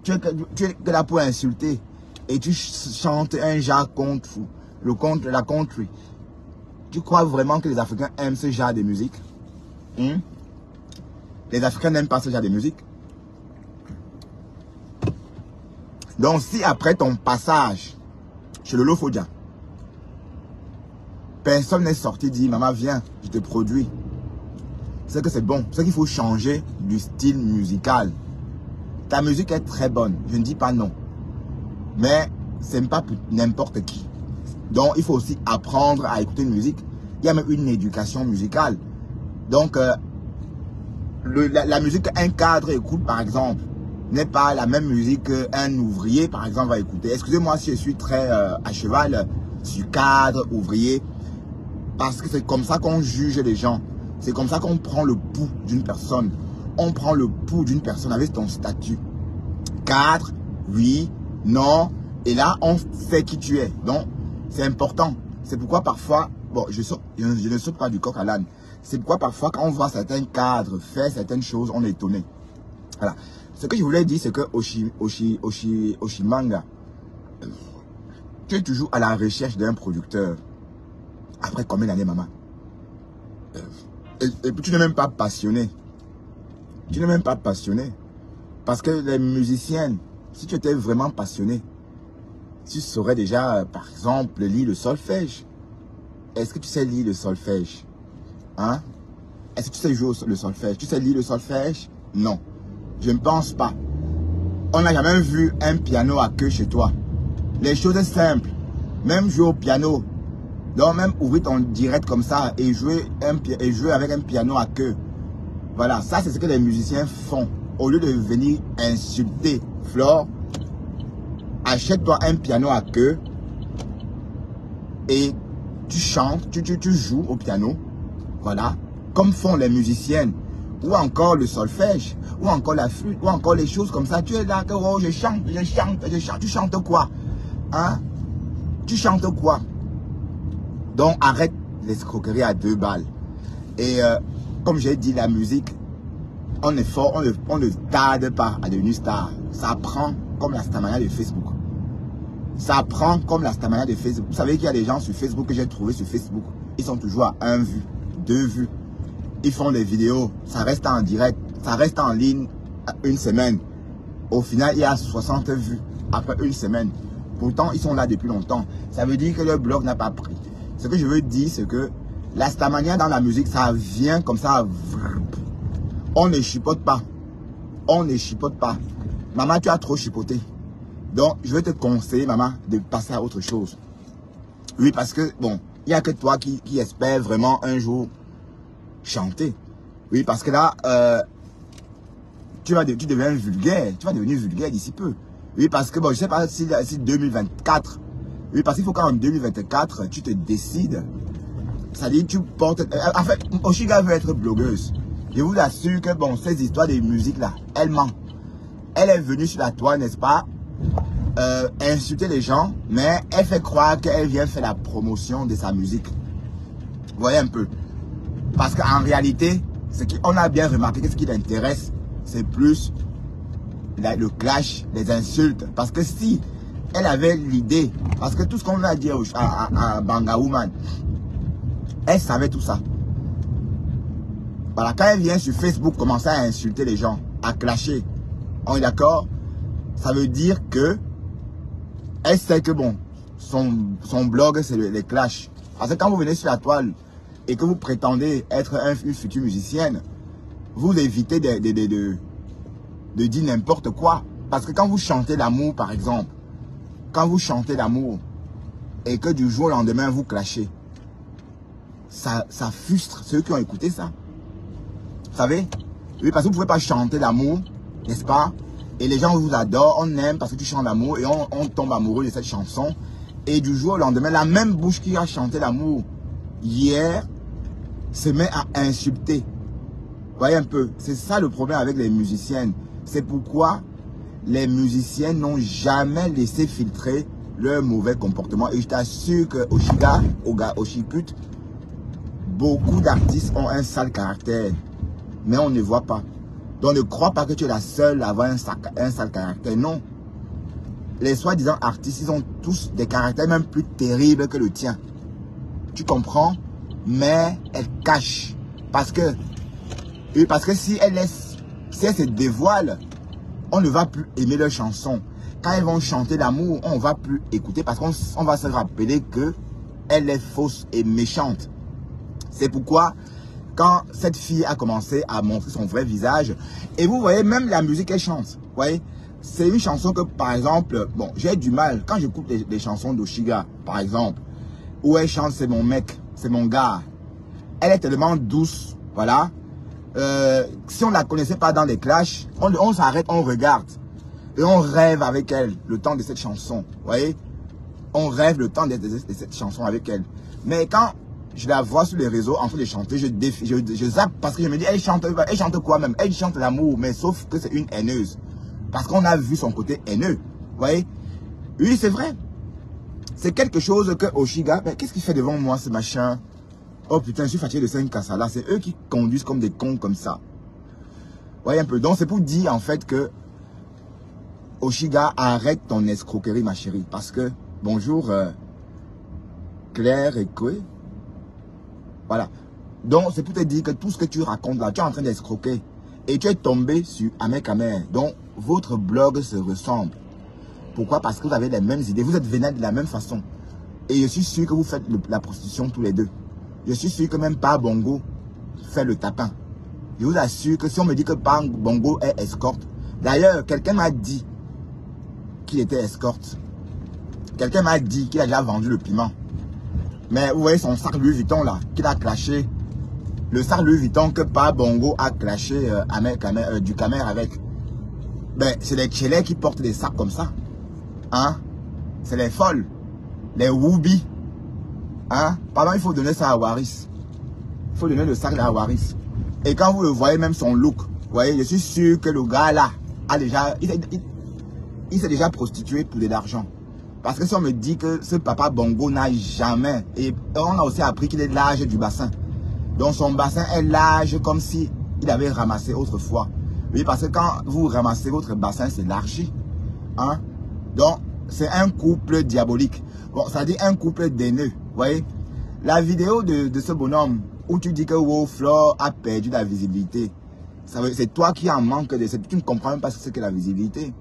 tu es que là pour insulter. Et tu chantes un genre la country. Tu crois vraiment que les Africains aiment ce genre de musique? Les Africains n'aiment pas ce genre de musique. Donc si après ton passage chez le Lofodja, personne n'est sorti dire, maman viens, je te produis. C'est que c'est bon. C'est qu'il faut changer du style musical. Ta musique est très bonne, je ne dis pas non. Mais c'est pas pour n'importe qui. Donc, il faut aussi apprendre à écouter une musique. Il y a même une éducation musicale. Donc, la musique qu'un cadre écoute, par exemple, n'est pas la même musique qu'un ouvrier, par exemple, va écouter. Excusez-moi si je suis très à cheval sur cadre, ouvrier. Parce que c'est comme ça qu'on juge les gens. C'est comme ça qu'on prend le pouls d'une personne. On prend le pouls d'une personne avec son statut. Cadre, oui, non. Et là, on sait qui tu es. Donc, c'est important. C'est pourquoi parfois, bon, je ne saute pas du coq à l'âne. C'est pourquoi parfois, quand on voit certains cadres faire certaines choses, on est étonné. Voilà. Ce que je voulais dire, c'est que Oshimanga, tu es toujours à la recherche d'un producteur. Après combien d'années, maman? Et puis tu n'es même pas passionné. Tu n'es même pas passionné. Parce que les musiciennes, si tu étais vraiment passionné, tu saurais déjà, par exemple, lire le solfège. Est-ce que tu sais lire le solfège? Hein? Est-ce que tu sais jouer le solfège? Tu sais lire le solfège? Non. Je ne pense pas. On n'a jamais vu un piano à queue chez toi. Les choses sont simples. Même jouer au piano. Donc même ouvrir ton direct comme ça et jouer avec un piano à queue. Voilà, ça c'est ce que les musiciens font. Au lieu de venir insulter Flore, achète-toi un piano à queue et tu chantes, tu joues au piano. Voilà, comme font les musiciennes. Ou encore le solfège, ou encore la flûte, ou encore les choses comme ça. Tu es là, que oh, je chante. Tu chantes quoi? Hein? Tu chantes quoi? Donc arrête l'escroquerie à 2 balles. Et comme j'ai dit, la musique, on est fort, on ne tarde pas à devenir star. Ça prend comme la stamina de Facebook. Ça prend comme la stamina de Facebook. Vous savez qu'il y a des gens sur Facebook que j'ai trouvé sur Facebook. Ils sont toujours à 1 vue, 2 vues. Ils font des vidéos, ça reste en direct, ça reste en ligne 1 semaine. Au final, il y a 60 vues après 1 semaine. Pourtant, ils sont là depuis longtemps. Ça veut dire que le blog n'a pas pris. Ce que je veux dire, c'est que La stamania dans la musique, ça vient comme ça. On ne chipote pas. On ne chipote pas. Maman, tu as trop chipoté. Donc, je vais te conseiller, maman, de passer à autre chose. Oui, parce que, bon, il n'y a que toi qui espère vraiment un jour chanter. Oui, parce que là, tu deviens vulgaire. Tu vas devenir vulgaire d'ici peu. Oui, parce que, bon, je ne sais pas si 2024. Oui, parce qu'il faut qu'en 2024, tu te décides. C'est-à-dire, tu portes... En fait, Oshiga veut être blogueuse. Je vous assure que, bon, ces histoires de musique-là, elle ment. Elle est venue sur la toile, n'est-ce pas, insulter les gens, mais elle fait croire qu'elle vient faire la promotion de sa musique. Vous voyez un peu. Parce qu'en réalité, ce qu'on a bien remarqué, que ce qui l'intéresse, c'est plus le clash, les insultes. Parce que si elle avait l'idée, parce que tout ce qu'on a dit à Banga Woman, elle savait tout ça. Voilà, quand elle vient sur Facebook commencer à insulter les gens, à clasher, on est d'accord? Ça veut dire que elle sait que bon, son blog c'est les clashs. Parce que quand vous venez sur la toile et que vous prétendez être une future musicienne, vous évitez de dire n'importe quoi. Parce que quand vous chantez l'amour par exemple, quand vous chantez l'amour et que du jour au lendemain vous clashez, ça frustre ceux qui ont écouté ça. Vous savez? Oui, parce que vous ne pouvez pas chanter l'amour, n'est-ce pas? Et les gens vous adorent, on aime parce que tu chantes l'amour et on tombe amoureux de cette chanson. Et du jour au lendemain, la même bouche qui a chanté l'amour hier se met à insulter. Vous voyez un peu? C'est ça le problème avec les musiciennes. C'est pourquoi les musiciennes n'ont jamais laissé filtrer leur mauvais comportement. Et je t'assure que Oshiga, Oshikut, beaucoup d'artistes ont un sale caractère. Mais on ne voit pas. Donc ne crois pas que tu es la seule à avoir un sale caractère. Non. Les soi-disant artistes, ils ont tous des caractères même plus terribles que le tien. Tu comprends? Mais elle cache. Parce que si elle se dévoile, on ne va plus aimer leurs chansons. Quand elles vont chanter l'amour, on ne va plus écouter parce qu'on va se rappeler que elle est fausse et méchante. C'est pourquoi quand cette fille a commencé à montrer son vrai visage, et vous voyez même la musique qu'elle chante, vous voyez, c'est une chanson que par exemple, bon, j'ai du mal, quand j'écoute les chansons d'Oshiga, par exemple, où elle chante c'est mon mec, c'est mon gars, elle est tellement douce, voilà, si on ne la connaissait pas dans les clashs, on s'arrête, on regarde, et on rêve avec elle le temps de cette chanson, vous voyez, on rêve le temps de cette chanson avec elle, mais quand je la vois sur les réseaux en train de chanter, je zappe parce que je me dis, elle chante quoi même? Elle chante l'amour, mais sauf que c'est une haineuse. Parce qu'on a vu son côté haineux. Vous voyez? Oui, c'est vrai. C'est quelque chose que Oshiga, qu'est-ce qu'il fait devant moi ce machin? Oh putain, je suis fatigué de 5 Kassala. C'est eux qui conduisent comme des cons comme ça. Vous voyez un peu? Donc c'est pour dire en fait que Oshiga, arrête ton escroquerie ma chérie. Parce que, bonjour Claire et Koué. Voilà. Donc, c'est pour te dire que tout ce que tu racontes là, tu es en train d'escroquer. Et tu es tombé sur Amek Amer. Donc, votre blog se ressemble. Pourquoi? Parce que vous avez les mêmes idées. Vous êtes vénères de la même façon. Et je suis sûr que vous faites la prostitution tous les deux. Je suis sûr que même pas Bongo fait le tapin. Je vous assure que si on me dit que Bongo est escorte. D'ailleurs, quelqu'un m'a dit qu'il était escorte. Quelqu'un m'a dit qu'il a déjà vendu le piment. Mais vous voyez son sac Louis Vuitton là, qu'il a clashé. Le sac Louis Vuitton que Pa Bongo a clashé du Camer avec. Ben, c'est les tchélés qui portent des sacs comme ça. Hein? C'est les folles. Les woubi. Hein? Pardon, il faut donner ça à Waris. Il faut donner le sac là à Waris. Et quand vous le voyez, même son look, vous voyez, je suis sûr que le gars là a déjà. Il s'est déjà prostitué pour de l'argent. Parce que si on me dit que ce papa Bongo n'a jamais, et on a aussi appris qu'il est large du bassin. Donc son bassin est large comme si il avait ramassé autrefois. Oui, parce que quand vous ramassez votre bassin, c'est largi. Hein? Donc, c'est un couple diabolique. Bon, ça dit un couple d'haineux. Vous voyez? La vidéo de ce bonhomme où tu dis que Woflor a perdu la visibilité. C'est toi qui en manque de cette. Tu ne comprends même pas ce que c'est que la visibilité.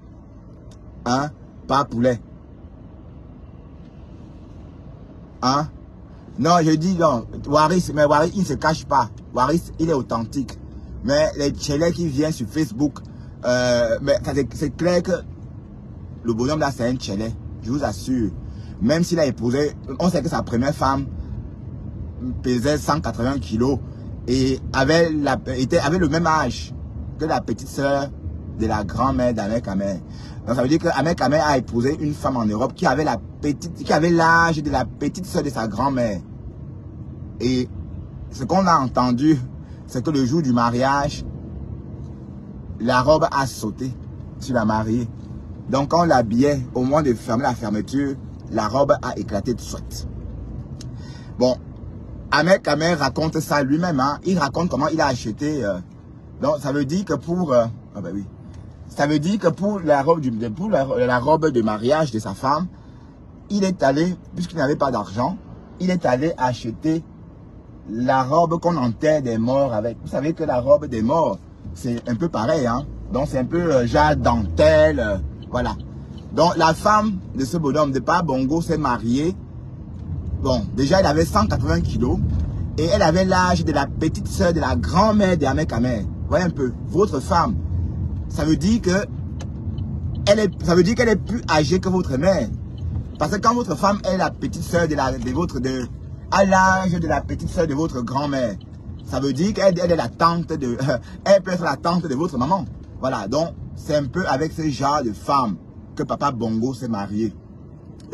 Hein? Pas poulet. Hein? Non, je dis non. Waris, mais Waris, il ne se cache pas. Waris, il est authentique. Mais les tchélés qui viennent sur Facebook, mais c'est clair que le bonhomme là, c'est un tchélé. Je vous assure. Même s'il a épousé, on sait que sa première femme pesait 180 kilos et avait le même âge que la petite sœur de la grand-mère d'Ahmed Kamer. Donc ça veut dire que Ahmed Kamer a épousé une femme en Europe qui avait l'âge de la petite sœur de sa grand-mère. Et ce qu'on a entendu, c'est que le jour du mariage, la robe a sauté sur la mariée. Donc quand on l'habillait, au moment de fermer la fermeture, la robe a éclaté de suite. Bon, Ahmed Kamer raconte ça lui-même. Hein. Il raconte comment il a acheté. Donc ça veut dire que pour... oui. Ça veut dire que pour la robe de mariage de sa femme, il est allé, puisqu'il n'avait pas d'argent, il est allé acheter la robe qu'on enterre des morts avec. Vous savez que la robe des morts, c'est un peu pareil. Hein? Donc c'est un peu genre dentelle. Voilà. Donc la femme de ce bonhomme de Pa Bongo s'est mariée. Bon, déjà elle avait 180 kilos. Et elle avait l'âge de la petite sœur de la grand-mère d'Ahmed Kamer. Voyez un peu, votre femme. Ça veut dire que qu'elle est plus âgée que votre mère. Parce que quand votre femme est la petite sœur à l'âge de la petite sœur de votre grand-mère, ça veut dire qu'elle est la tante de, elle peut être la tante de votre maman. Voilà, donc c'est un peu avec ce genre de femme que Papa Bongo s'est marié.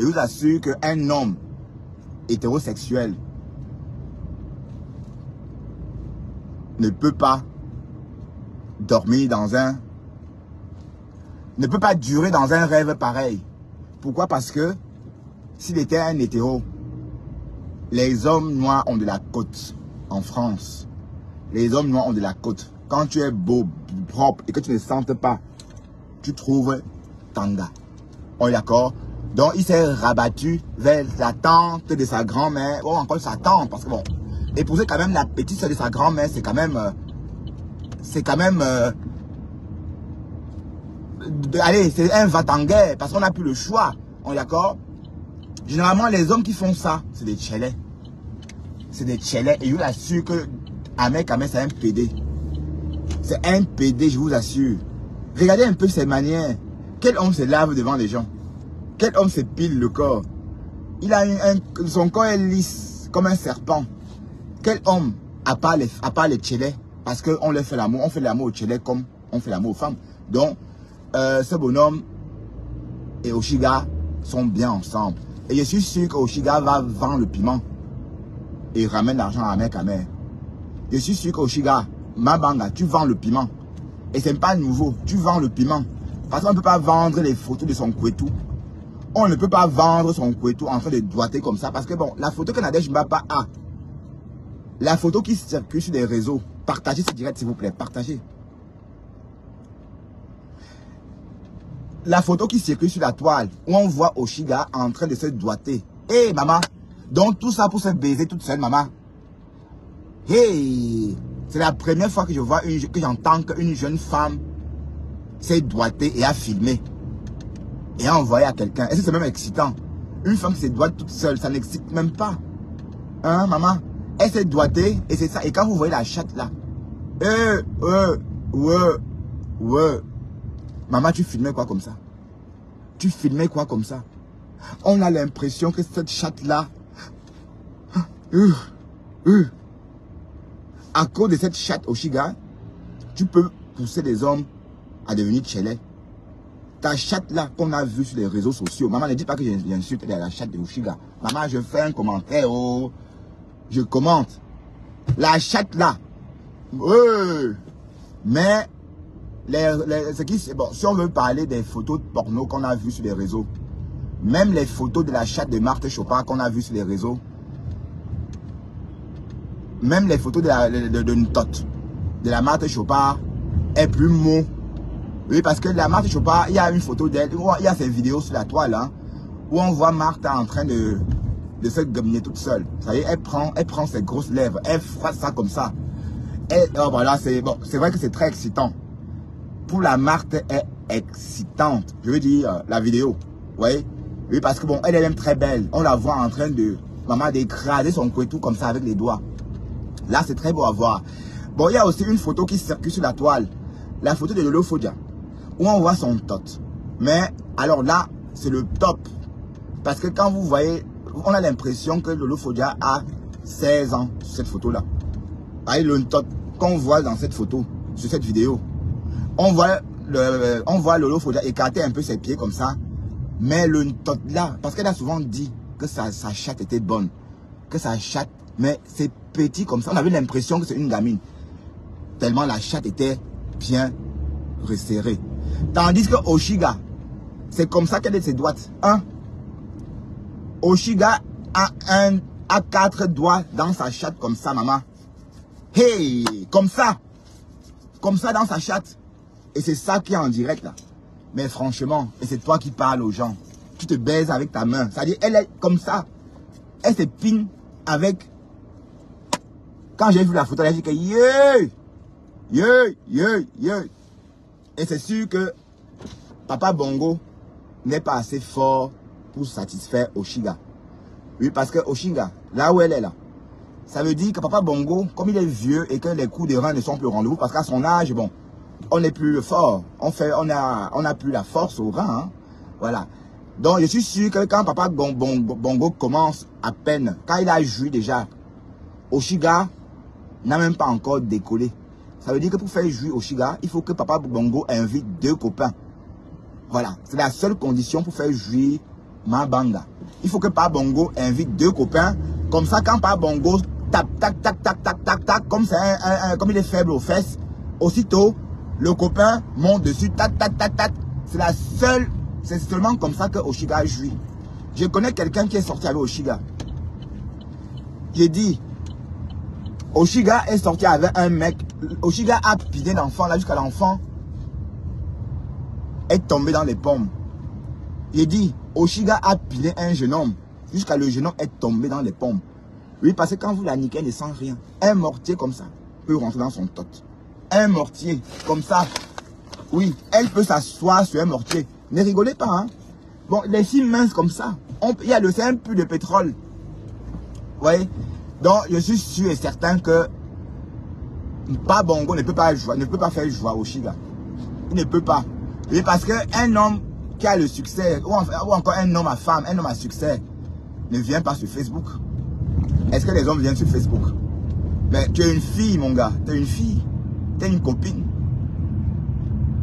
Et je vous assure qu'un homme hétérosexuel ne peut pas dormir ne peut pas durer dans un rêve pareil. Pourquoi? Parce que s'il était un hétéro, les hommes noirs ont de la côte en France. Les hommes noirs ont de la côte. Quand tu es beau, propre et que tu ne sentes pas, tu trouves tanga. On est d'accord? Donc il s'est rabattu vers la tante de sa grand-mère, ou encore sa tante, parce que bon, épouser quand même la petite soeur de sa grand-mère, c'est quand même... allez, c'est un va-t-en-guerre, parce qu'on n'a plus le choix. On est d'accord? Généralement, les hommes qui font ça, c'est des tchélés. C'est des tchélés. Et je vous assure que Ahmed Kamer, c'est un PD. C'est un PD, je vous assure. Regardez un peu ses manières. Quel homme se lave devant les gens? Quel homme se pile le corps? Il a son corps est lisse, comme un serpent. Quel homme, à part les tchélés, parce qu'on leur fait l'amour, on fait l'amour aux tchélés comme on fait l'amour aux femmes. Donc, ce bonhomme et Oshiga sont bien ensemble. Et je suis sûr qu'Oshiga va vendre le piment et ramène l'argent à Ahmed Kamer. Je suis sûr qu'Oshiga, Mabanga, tu vends le piment. Et ce n'est pas nouveau, tu vends le piment. Parce qu'on ne peut pas vendre les photos de son couetou. On ne peut pas vendre son couetou en train de doigter comme ça. Parce que bon, la photo que Nadège Mbapa a, la photo qui circule sur les réseaux, partagez ce direct s'il vous plaît, partagez. La photo qui circule sur la toile, où on voit Oshiga en train de se doigter. Hé, maman, donc tout ça pour se baiser toute seule, maman. Hey, c'est la première fois que je vois, que j'entends qu'une jeune femme s'est doigtée et a filmé. Et a envoyé à quelqu'un. Est-ce que c'est même excitant? Une femme qui se doite toute seule, ça n'excite même pas. Hein, maman? Elle s'est doigtée et c'est ça. Et quand vous voyez la chatte là, ouais. Maman, tu filmais quoi comme ça? Tu filmais quoi comme ça? On a l'impression que cette chatte-là, à cause de cette chatte Oshiga, tu peux pousser les hommes à devenir tchélés. Ta chatte-là qu'on a vue sur les réseaux sociaux, maman ne dit pas que j'insulte la chatte de Oshiga. Maman, je fais un commentaire, oh, je commente. La chatte-là, mais... bon, si on veut parler des photos de porno qu'on a vues sur les réseaux, même les photos de la chatte de Marthe Chopard qu'on a vues sur les réseaux, même les photos de Ntot, de la Marthe Chopard, est plus mou. Oui, parce que la Marthe Chopard, il y a une photo d'elle, il y a ces vidéos sur la toile, hein, où on voit Marthe en train de se gominer toute seule. Ça y est, elle prend ses grosses lèvres, elle frotte ça comme ça. Oh, voilà, c'est bon, c'est vrai que c'est très excitant. Pour la Marthe est excitante. Je veux dire, la vidéo. Vous voyez? Oui, parce que bon, elle est même très belle. On la voit en train de maman, d'écraser son couetou comme ça avec les doigts. Là, c'est très beau à voir. Bon, il y a aussi une photo qui circule sur la toile. La photo de Lolo Fodia, où on voit son tot. Mais, alors là, c'est le top. Parce que quand vous voyez, on a l'impression que Lolo Fodia a 16 ans sur cette photo-là. Avec le tot qu'on voit dans cette photo, sur cette vidéo. On voit Lolo Fodia écarter un peu ses pieds comme ça. Mais le tot là, parce qu'elle a souvent dit que sa chatte était bonne. Que sa chatte, mais c'est petit comme ça. On avait l'impression que c'est une gamine. Tellement la chatte était bien resserrée. Tandis que Oshiga, c'est comme ça qu'elle est ses doigts. Oshiga a 4 doigts dans sa chatte comme ça, maman. Hey, comme ça dans sa chatte. Et c'est ça qui est en direct là. Mais franchement, et c'est toi qui parles aux gens. Tu te baises avec ta main. C'est-à-dire, elle est comme ça. Elle s'épine avec. Quand j'ai vu la photo, elle a dit que yeah! Et c'est sûr que Papa Bongo n'est pas assez fort pour satisfaire Oshiga. Oui, parce que Oshiga, là où elle est là, ça veut dire que Papa Bongo, comme il est vieux et que les coups de rein ne sont plus au rendez-vous, parce qu'à son âge, bon, on n'est plus fort. On a plus la force au rein. Hein. Voilà. Donc, je suis sûr que quand Papa Bongo commence à peine, quand il a joui déjà, Oshiga n'a même pas encore décollé. Ça veut dire que pour faire jouer Oshiga, il faut que Papa Bongo invite 2 copains. Voilà. C'est la seule condition pour faire jouer Mabanga. Il faut que Papa Bongo invite 2 copains. Comme ça, quand Papa Bongo tape, tac, tac, tac, tac, tac, tac, comme il est faible aux fesses, aussitôt, le copain monte dessus, tac, tac, tac, tac. C'est la seule, c'est seulement comme ça que Oshiga jouit. Je connais quelqu'un qui est sorti avec Oshiga. J'ai dit, Oshiga est sorti avec un mec. Oshiga a pidé l'enfant là jusqu'à l'enfant est tombé dans les pommes. J'ai dit, Oshiga a pilé un jeune homme jusqu'à le jeune homme est tombé dans les pommes. Oui, parce que quand vous la niquez, elle ne sent rien. Un mortier comme ça peut rentrer dans son tot. Un mortier comme ça. Oui, elle peut s'asseoir sur un mortier. Ne rigolez pas, hein. Bon, les filles minces comme ça, il y a c'est un peu de pétrole. Vous voyez? Donc, je suis sûr et certain que Papa Bongo ne peut pas faire joie au Oshiga. Il ne peut pas. Oui, parce qu'un homme qui a le succès, ou encore un homme à femme, un homme à succès, ne vient pas sur Facebook. Est-ce que les hommes viennent sur Facebook? Mais tu es une fille, mon gars. Tu es une fille. Tu es une copine.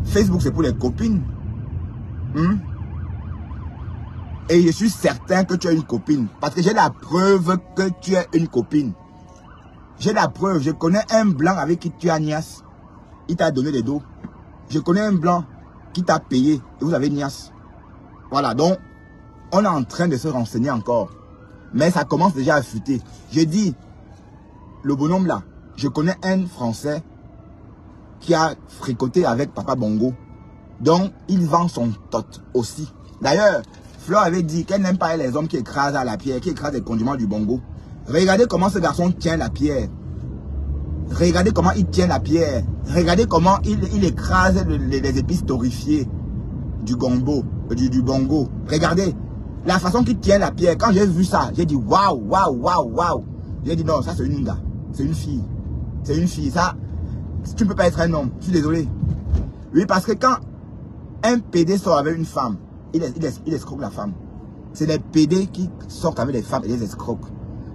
Facebook, c'est pour les copines. Et je suis certain que tu as une copine. Parce que j'ai la preuve que tu es une copine. J'ai la preuve. Je connais un blanc avec qui tu as niasse. Il t'a donné des dos. Je connais un blanc qui t'a payé. Et vous avez niasse. Voilà. Donc, on est en train de se renseigner encore. Mais ça commence déjà à fuiter. J'ai dit, le bonhomme là, je connais un Français qui a fricoté avec Papa Bongo. Donc, il vend son tot aussi. D'ailleurs, Fleur avait dit qu'elle n'aime pas les hommes qui écrasent à la pierre, qui écrasent les condiments du bongo. Regardez comment ce garçon tient la pierre. Regardez comment il tient la pierre. Regardez comment il écrase les épices torréfiées du gombo, du bongo. Regardez la façon qu'il tient la pierre. Quand j'ai vu ça, j'ai dit waouh, waouh, waouh, waouh. J'ai dit non, ça c'est une gars. C'est une fille. C'est une fille. Ça, tu ne peux pas être un homme. Je suis désolé. Oui, parce que quand un PD sort avec une femme, il escroque la femme. C'est les PD qui sortent avec les femmes et les escroquent.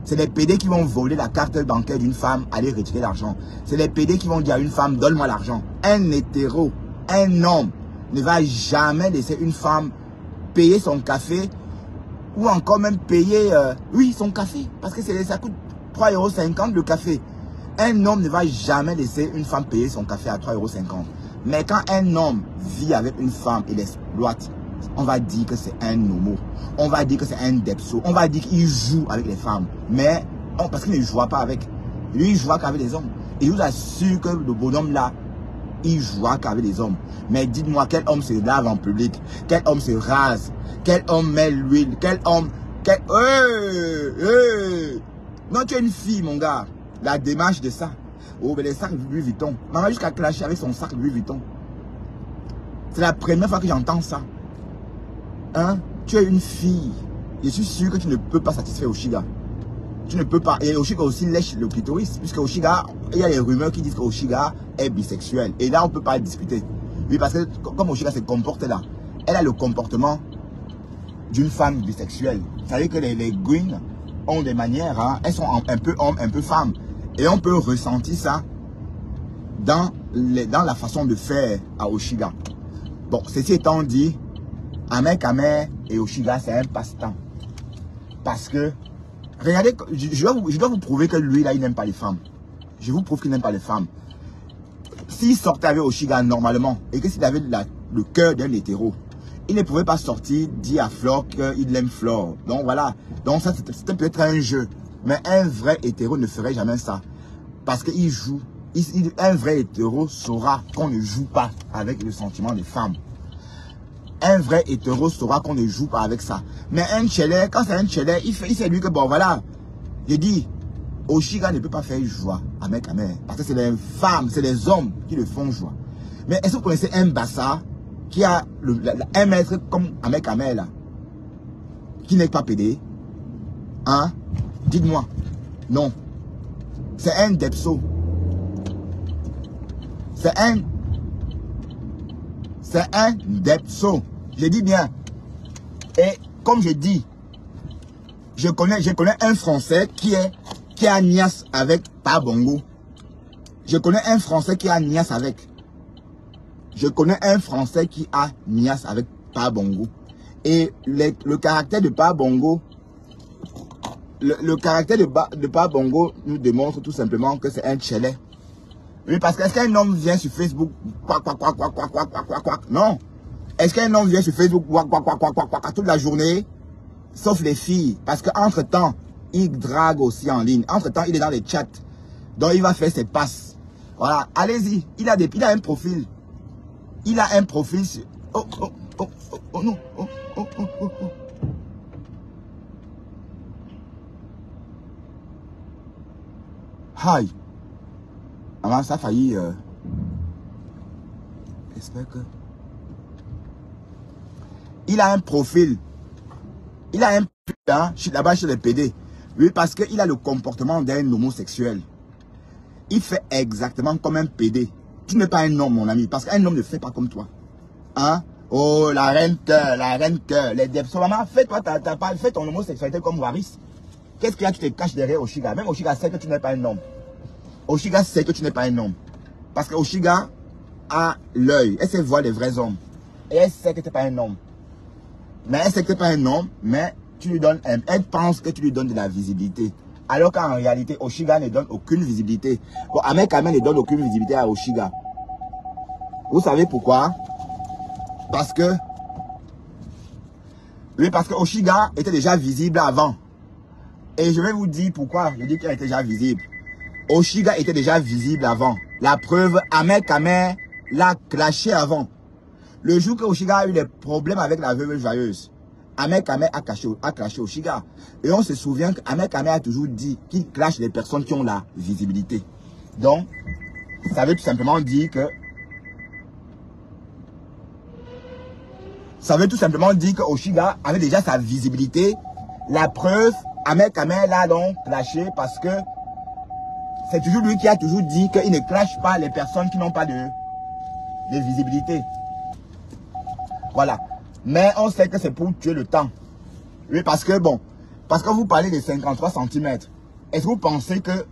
C'est les PD qui vont voler la carte bancaire d'une femme, aller retirer l'argent. C'est les PD qui vont dire à une femme, donne-moi l'argent. Un hétéro, un homme ne va jamais laisser une femme payer son café ou encore même payer, oui, son café. Parce que ça coûte 3,50 € le café. Un homme ne va jamais laisser une femme payer son café à 3,50 €. Mais quand un homme vit avec une femme et l'exploite, on va dire que c'est un homo. On va dire que c'est un depso. On va dire qu'il joue avec les femmes. Mais, parce qu'il ne joue pas avec. Lui, il joue qu'avec les hommes. Et je vous assure que le bonhomme là, il joue qu'avec les hommes. Mais dites-moi, quel homme se lave en public? Quel homme se rase? Quel homme met l'huile? Quel homme... Non, tu es une fille, mon gars. La démarche de ça. Oh, mais les sacs Louis Vuitton. Maman jusqu'à clasher avec son sac Louis Vuitton. C'est la première fois que j'entends ça. Hein? Tu es une fille. Je suis sûr que tu ne peux pas satisfaire Oshiga. Tu ne peux pas. Et Oshiga aussi lèche le clitoris, puisque Oshiga, il y a des rumeurs qui disent que Oshiga est bisexuel. Et là, on ne peut pas discuter. Oui, parce que comme Oshiga se comporte là, elle a le comportement d'une femme bisexuelle. C'est-à-dire que les Gwyn ont des manières, hein, elles sont un peu homme, un peu femme. Et on peut ressentir ça dans la façon de faire à Oshiga. Bon, ceci étant dit, Ahmed et Oshiga, c'est un passe-temps. Parce que, regardez, je dois vous prouver que lui, là, il n'aime pas les femmes. Je vous prouve qu'il n'aime pas les femmes. S'il sortait avec Oshiga normalement, et que s'il avait le cœur d'un hétéro, il ne pouvait pas sortir, dire à Flore qu'il aime Flore. Donc voilà. Donc ça, c'était peut-être un jeu. Mais un vrai hétéro ne ferait jamais ça. Parce qu'il joue. Un vrai hétéro saura qu'on ne joue pas avec le sentiment des femmes. Un vrai hétéro saura qu'on ne joue pas avec ça. Mais un Tchelé, quand c'est un Tchelé, il sait lui que bon voilà. J'ai dit, Oshiga ne peut pas faire joie avec Ahmed. Parce que c'est les femmes, c'est les hommes qui le font joie. Mais est-ce que vous connaissez un Bassa qui a un maître comme Ahmed là, qui n'est pas pédé? Hein? Dites-moi. Non. C'est un Depso. C'est un Depso. Je dis bien. Et comme je dis, je connais un Français qui a niasse avec Pa Bongo. Je connais un Français qui a niasse avec. Je connais un Français qui a niasse avec Pa Bongo. Et le caractère de Pa Bongo, le caractère de Pa Bongo nous démontre tout simplement que c'est un Tchelé. Oui, parce que est-ce qu'un homme vient sur Facebook, non. Est-ce qu'un homme vient sur Facebook, toute la journée, sauf les filles, parce qu'entre-temps, il drague aussi en ligne. Entre-temps, il est dans les chats. Donc, il va faire ses passes. Voilà, allez-y. Il a un profil. Il a un profil sur... Oh non. Oh. Hi. Avant, ça a failli... J'espère que... Il a un profil. Il a un profil, hein, là-bas chez les PD. Oui, parce qu'il a le comportement d'un homosexuel. Il fait exactement comme un PD. Tu n'es pas un homme, mon ami, parce qu'un homme ne fait pas comme toi. Hein? Oh, la reine cœur, les devs. Maman, fais ton homosexualité comme Waris. Qu'est-ce qu'il y a qui te cache derrière Oshiga? Même Oshiga sait que tu n'es pas un homme. Oshiga sait que tu n'es pas un homme. Parce que Oshiga a l'œil. Elle sait voir les vrais hommes. Et elle sait que tu n'es pas un homme. Mais elle sait que tu n'es pas un homme, mais tu lui donnes, elle pense que tu lui donnes de la visibilité. Alors qu'en réalité, Oshiga ne donne aucune visibilité. Bon, Ahmed Kamel ne donne aucune visibilité à Oshiga. Vous savez pourquoi? Parce que... Oui, parce que Oshiga était déjà visible avant. Et je vais vous dire pourquoi je dis qu'elle était déjà visible. Oshiga était déjà visible avant. La preuve, Ahmed Kamel l'a clashé avant. Le jour que Oshiga a eu des problèmes avec la veuve joyeuse, Ahmed Kamel a clashé Oshiga. Et on se souvient qu'Ahmed Kamel a toujours dit qu'il clash les personnes qui ont la visibilité. Donc, ça veut tout simplement dire que... Ça veut tout simplement dire que Oshiga avait déjà sa visibilité. La preuve, Ahmed Kamel l'a donc clashé parce que c'est toujours lui qui a toujours dit qu'il ne clash pas les personnes qui n'ont pas de visibilité. Voilà. Mais on sait que c'est pour tuer le temps. Oui, parce que bon, parce que vous parlez de 53 cm. Est-ce que vous pensez que